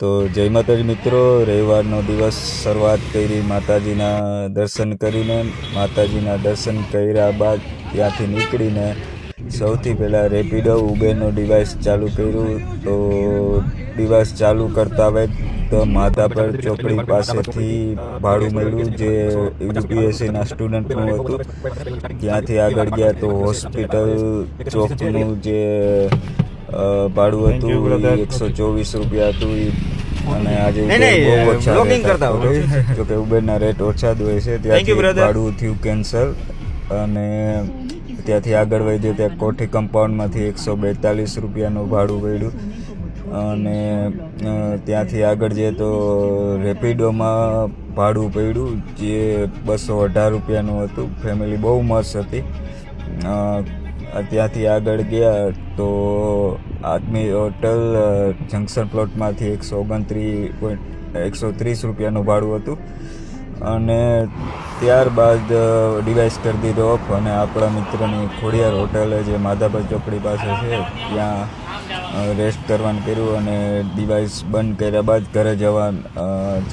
તો જય માતાજી મિત્રો, રવિવારનો દિવસ શરૂઆત કરી માતાજીના દર્શન કરીને. માતાજીના દર્શન કર્યા બાદ ત્યાંથી નીકળીને સૌથી પહેલાં રેપિડો ઉબેરનો ડિવાઇસ ચાલુ કર્યું. તો ડિવાઇસ ચાલુ કરતા આવે તો માધાપર ચોકડી પાસેથી ભાડું મળ્યું જે યુપીએસસીના સ્ટુડન્ટનું હતું. ત્યાંથી આગળ ગયા તો હોસ્પિટલ ચોકનું જે ભાડું હતું 124 રૂપિયા હતું. અને આજે બહુ ઓછા જોકે ઉબેરના રેટ ઓછા જ હોય છે. ત્યાંથી ભાડું થયું કેન્સલ અને ત્યાંથી આગળ વધ્યું ત્યાં કોઠી કમ્પાઉન્ડમાંથી 142 રૂપિયાનું ભાડું પડ્યું. અને ત્યાંથી આગળ જઈએ તો રેપિડોમાં ભાડું પડ્યું જે 218 રૂપિયાનું હતું. ફેમિલી બહુ મસ્ત હતી. ત્યાંથી આગળ ગયા તો આદમી હોટલ જંકશન પ્લોટમાંથી 130 રૂપિયાનું ભાડું હતું. અને ત્યારબાદ ડિવાઇસ કરી દીધો ઓફ અને આપણા મિત્રની ખોડિયાર હોટલે જે માધાપર ચોકડી પાસે છે ત્યાં રેસ્ટ કરવાનું કર્યું. અને ડિવાઇસ બંધ કર્યા બાદ ઘરે જવા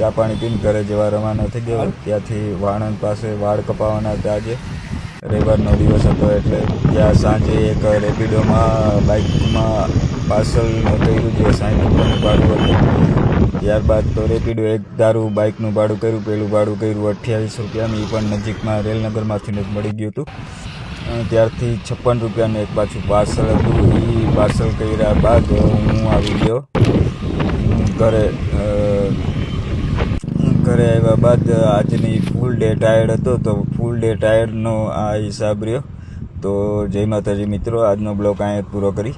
ચા પાણી પીને ઘરે જવા રવાના થઈ ગયા. ત્યાંથી વાણંદ પાસે વાળ કપાવવાના હતા. આજે રવિવારનો દિવસ હતો એટલે ત્યાં સાંજે એક રેપિડોમાં બાઇકમાં પાર્સલ કર્યું જે 60 રૂપિયાનું ભાડું હતું. ત્યારબાદ તો રેપિડો એક ધારું બાઇકનું ભાડું કર્યું. પહેલું ભાડું કર્યું 28 રૂપિયાનું, એ પણ નજીકમાં રેલનગરમાંથી જ મળી ગયું હતું. ત્યારથી 56 રૂપિયાનું એક પાછું પાર્સલ હતું. એ પાર્સલ કર્યા બાદ હું આવી ગયો ઘરે. ઘરે આવ્યા બાદ આજની ફૂલ ડે ટાયર્ડ હતો તો ફૂલ ડે ટાયર્ડનો આ હિસાબ રહ્યો. તો જય માતાજી મિત્રો, આજનો બ્લોગ અહીંયા પૂરો કરી.